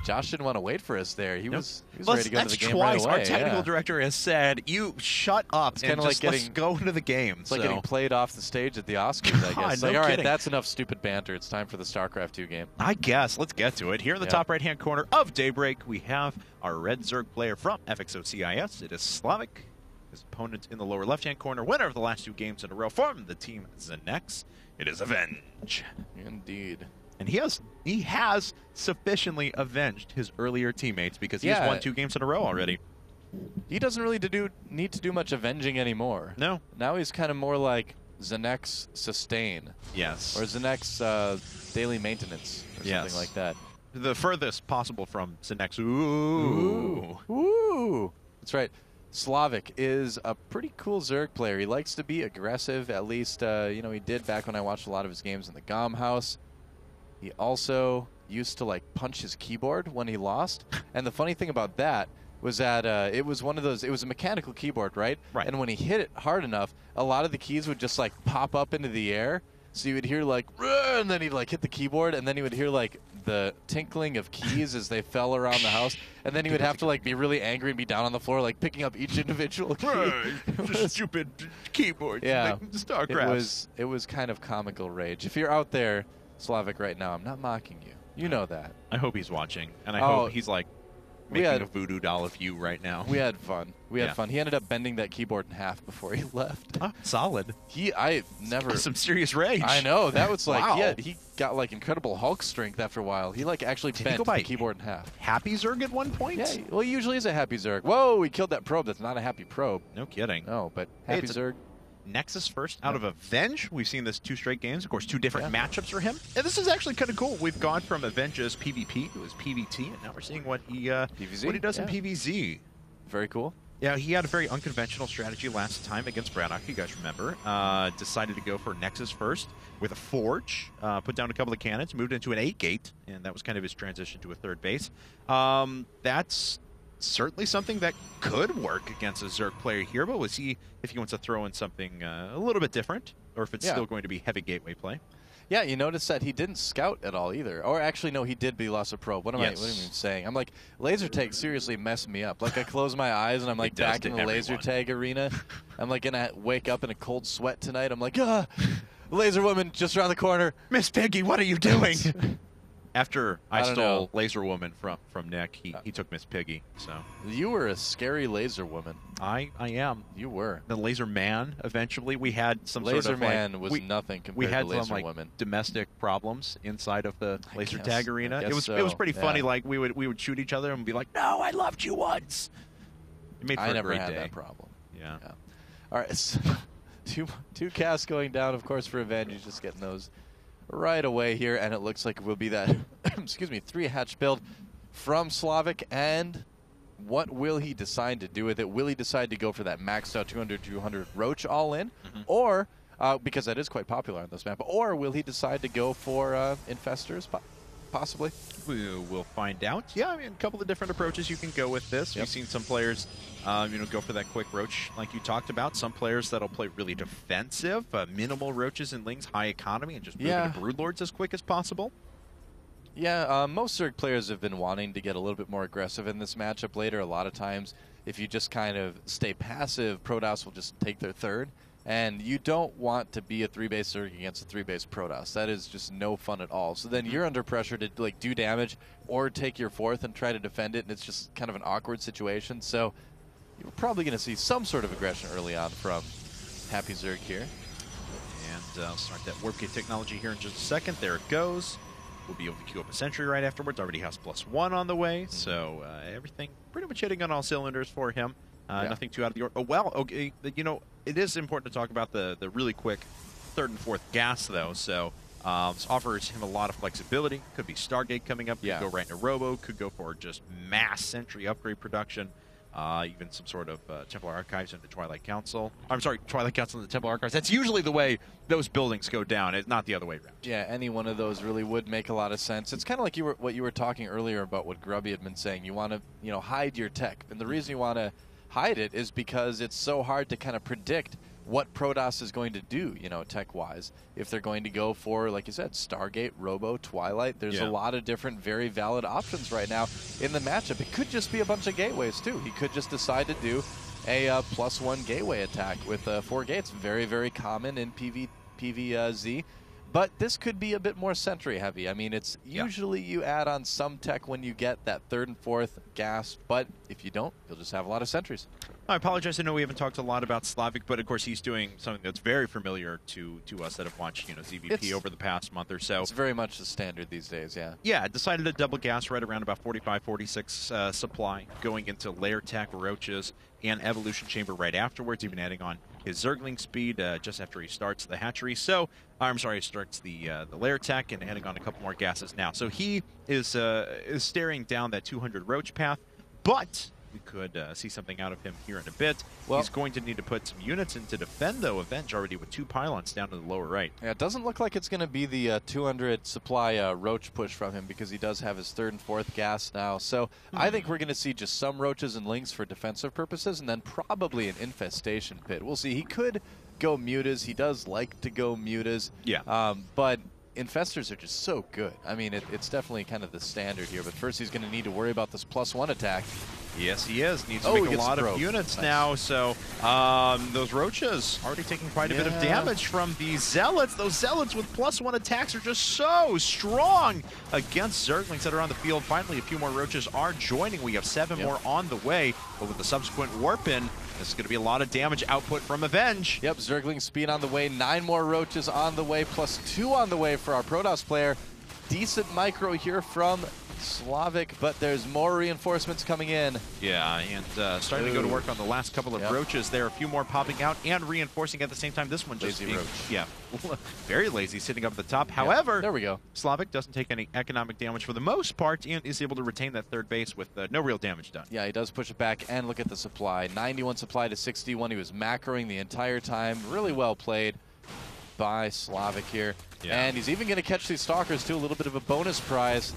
Josh didn't want to wait for us there. He was ready to go to the game twice. right away. Our technical director has said, "You shut up It's and just let's go into the game." It's like getting played off the stage at the Oscars, I guess. No Like, all right, kidding. that's enough stupid banter. It's time for the StarCraft 2 game. I guess. Let's get to it. Here in the top right-hand corner of Daybreak, we have our red Zerg player from FXO CIS. It is Slavik. His opponent in the lower left-hand corner, winner of the last 2 games in a row from the team ZeNEX. It is Avenge. Indeed. And he has sufficiently avenged his earlier teammates because he has won 2 games in a row already. He doesn't really need to do much avenging anymore. No. Now he's kind of more like ZeNEX Sustain. Yes. Or ZeNEX Daily Maintenance or something like that. The furthest possible from ZeNEX. Ooh. Ooh. That's right. Slavik is a pretty cool Zerg player. He likes to be aggressive, at least, you know, he did back when I watched a lot of his games in the GOM house. He also used to, like, punch his keyboard when he lost. And the funny thing about that was that it was one of those, it was a mechanical keyboard, right? Right. And when he hit it hard enough, a lot of the keys would just, like, pop up into the air. So you would hear, like, and then he'd, like, hit the keyboard, and then you would hear, like, the tinkling of keys as they fell around the house. And then he would have to, like, be really angry and be down on the floor, like, picking up each individual key. Stupid keyboard. Yeah. StarCraft. It was kind of comical rage. If you're out there, Slavik, right now, I'm not mocking you. You know that. I hope he's watching, and I hope he's, like, making a voodoo doll of you right now. We had fun. We had fun. He ended up bending that keyboard in half before he left. Solid. I never... Some serious rage. I know. That was like, wow. he got like incredible Hulk strength after a while. He like actually bent the keyboard in half. Happy Zerg at one point? Yeah, well, he usually is a happy Zerg. Whoa, he killed that probe. That's not a happy probe. No kidding. No, but happy Zerg. Nexus first out of Avenge. We've seen this 2 straight games. Of course, 2 different matchups for him. And this is actually kind of cool. We've gone from Avenge's PvP to his PvT, and now we're seeing what he does in PvZ. Very cool. Yeah, he had a very unconventional strategy last time against Braddock, you guys remember. Decided to go for Nexus first with a Forge, put down a couple of cannons, moved into an 8-gate, and that was kind of his transition to a 3rd base. That's certainly something that could work against a Zerg player here, but we'll see if he wants to throw in something a little bit different, or if it's still going to be heavy gateway play. Yeah, you notice that he didn't scout at all either. Or actually, no, he did, but he lost a probe. What am I even saying? I'm like, laser tag seriously messed me up. Like, I close my eyes and I'm like back in the laser tag arena. I'm like gonna wake up in a cold sweat tonight. I'm like, laser woman just around the corner. Miss Piggy, what are you doing? After I stole Laser Woman from Nick, he took Miss Piggy. So you were a scary laser woman. I am. You were. The Laser Man. Eventually, we had some Laser sort of Man was nothing compared to Laser some, Woman. Domestic problems inside of the laser tag arena. It was pretty yeah. funny. Like we would shoot each other and be like, "No, I loved you once." It made for a great day. That problem. Yeah. All right. So, two casts going down, of course, for Avenge. He's just getting those right away here, and it looks like it will be that, excuse me, 3-hatch build from Slavik. And what will he decide to do with it? Will he decide to go for that maxed out 200-200 Roach all in, or because that is quite popular on this map, or will he decide to go for Infestors, possibly? We'll find out. Yeah, I mean, a couple of different approaches you can go with this. We've seen some players, go for that quick Roach like you talked about. Some players that'll play really defensive, minimal Roaches and Lings, high economy, and just move into Broodlords as quick as possible. Yeah, most Zerg players have been wanting to get a little bit more aggressive in this matchup later. A lot of times, if you just kind of stay passive, Protoss will just take their 3rd. And you don't want to be a 3-base Zerg against a 3-base Protoss. That is just no fun at all. So then you're under pressure to like do damage or take your 4th and try to defend it, and it's just kind of an awkward situation. So you're probably going to see some sort of aggression early on from Happy Zerg here. And I'll start that Warp Gate technology here in just a second. There it goes. We'll be able to queue up a Sentry right afterwards. Already has +1 on the way, so everything pretty much hitting on all cylinders for him. Nothing too out of the ordinary. Oh, well, okay, it is important to talk about the really quick 3rd and 4th gas, though. So this offers him a lot of flexibility. Could be Stargate coming up. Could go right into Robo. Could go for just mass Sentry upgrade production. Even some sort of Templar Archives into Twilight Council. I'm sorry, Twilight Council into Templar Archives. That's usually the way those buildings go down. It's not the other way around. Yeah, any one of those really would make a lot of sense. It's kind of like what you were talking earlier about what Grubby had been saying. You want to hide your tech. And the reason you want to hide it is because it's so hard to kind of predict what Protoss is going to do, tech-wise. If they're going to go for, like you said, Stargate, Robo, Twilight, there's a lot of different very valid options right now in the matchup. It could just be a bunch of gateways, too. He could just decide to do a +1 gateway attack with 4 gates. Very, very common in PvZ. But this could be a bit more sentry heavy. I mean, it's usually you add on some tech when you get that 3rd and 4th gas, but if you don't, you'll just have a lot of sentries. I apologize. I know we haven't talked a lot about Slavik, but of course he's doing something that's very familiar to us that have watched ZVP over the past month or so. It's very much the standard these days, yeah. Yeah, decided to double gas right around about 45, 46 supply, going into layer tech, roaches, and evolution chamber right afterwards, even adding on his Zergling speed just after he starts the hatchery. So, I'm sorry, he starts the layer tech and adding on a couple more gases now. So he is staring down that 200 roach path, but we could see something out of him here in a bit. Well, he's going to need to put some units in to defend, though, Avenge already with 2 pylons down to the lower right. Yeah, it doesn't look like it's going to be the 200 supply roach push from him because he does have his 3rd and 4th gas now. So I think we're going to see just some roaches and lings for defensive purposes and then probably an infestation pit. We'll see. He could go mutas. He does like to go mutas. Yeah. But infestors are just so good. I mean, it's definitely kind of the standard here. But first he's going to need to worry about this +1 attack. Yes, he is. Needs to make a lot of units now. So those roaches already taking quite a bit of damage from the zealots. Those zealots with +1 attacks are just so strong against Zerglings that are on the field. Finally, a few more roaches are joining. We have 7 more on the way. But with the subsequent warp-in, this is going to be a lot of damage output from Avenge. Yep, Zergling speed on the way. 9 more roaches on the way, +2 on the way for our Protoss player. Decent micro here from Slavik, but there's more reinforcements coming in. Yeah, and starting to go to work on the last couple of roaches there. A few more popping out and reinforcing at the same time. This one just lazy roach. Yeah, very lazy, sitting up at the top. However, there we go. Slavik doesn't take any economic damage for the most part and is able to retain that 3rd base with no real damage done. Yeah, he does push it back, and look at the supply. 91 supply to 61. He was macroing the entire time. Really well played by Slavik here. Yeah. And he's even going to catch these stalkers, too. A little bit of a bonus prize.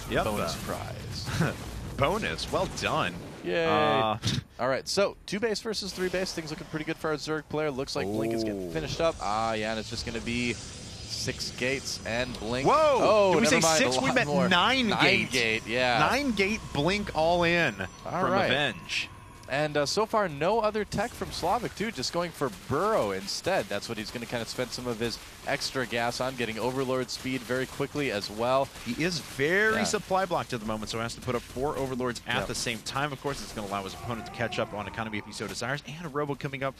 Yep. Bonus prize. Bonus. Well done. Yay. All right, so 2 base versus 3 base. Things looking pretty good for our Zerg player. Looks like Blink is getting finished up. Yeah, and it's just going to be 6 gates and Blink. Whoa! Oh, did we say mind, 6? We meant more. 9 gate. 9 gate, yeah. 9 gate Blink all in from right. Avenge. And so far, no other tech from Slavik, too, just going for Burrow instead. That's what he's going to kind of spend some of his extra gas on, getting Overlord speed very quickly as well. He is very supply blocked at the moment, so he has to put up 4 Overlords at the same time. Of course, it's going to allow his opponent to catch up on economy if he so desires, and a Robo coming up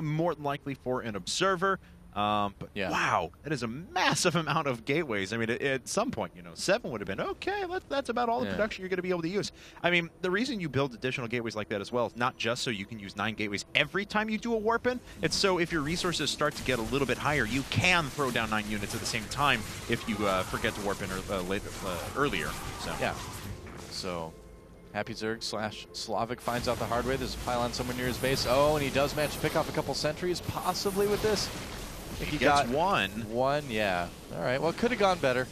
more than likely for an Observer. But wow, that is a massive amount of gateways. I mean, at some point, 7 would have been okay. That's about all the production you're going to be able to use. I mean, the reason you build additional gateways like that as well is not just so you can use 9 gateways every time you do a warp-in. It's so if your resources start to get a little bit higher, you can throw down 9 units at the same time if you forget to warp in earlier. So yeah. So Happy Zerg / Slavik finds out the hard way. There's a pylon somewhere near his base. Oh, and he does manage to pick off a couple sentries, possibly with this. He gets one. One, yeah. All right, well, it could have gone better.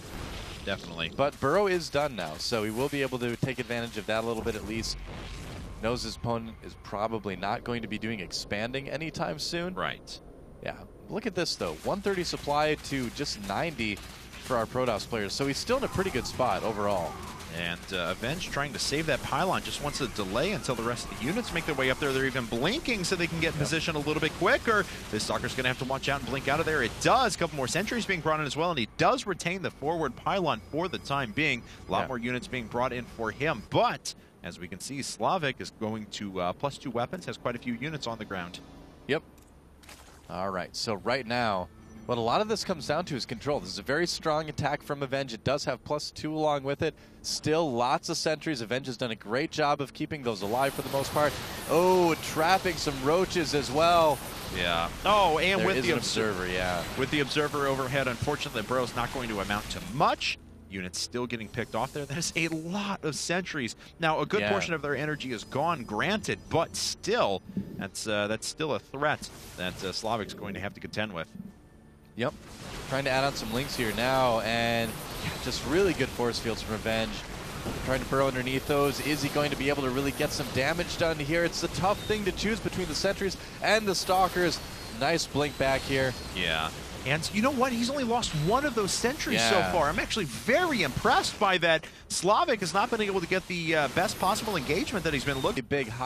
Definitely. But Burrow is done now, so he will be able to take advantage of that a little bit at least. Knows his opponent is probably not going to be doing expanding anytime soon. Right. Yeah. Look at this, though. 130 supply to just 90 for our Protoss players, so he's still in a pretty good spot overall. And Avenge trying to save that pylon, just wants to delay until the rest of the units make their way up there. They're even blinking so they can get in position a little bit quicker. This Stalker's going to have to watch out and blink out of there. It does. A couple more sentries being brought in as well, and he does retain the forward pylon for the time being. A lot more units being brought in for him. But, as we can see, Slavik is going to +2 weapons, has quite a few units on the ground. Yep. All right, so right now, what a lot of this comes down to is control. This is a very strong attack from Avenge. It does have +2 along with it. Still lots of sentries. Avenge has done a great job of keeping those alive for the most part. Oh, trapping some roaches as well. Yeah. Oh, and there with the Observer, with the Observer overhead, unfortunately, the Burrow's not going to amount to much. Units still getting picked off there. That is a lot of sentries. Now, a good portion of their energy is gone, granted, but still, that's still a threat that Slavik's going to have to contend with. Yep. Trying to add on some links here now, and just really good force fields from Avenge. Trying to burrow underneath those. Is he going to be able to really get some damage done here? It's a tough thing to choose between the sentries and the stalkers. Nice blink back here. Yeah. And you know what? He's only lost one of those sentries so far. I'm actually very impressed by that. Slavik has not been able to get the best possible engagement that he's been looking. Big high.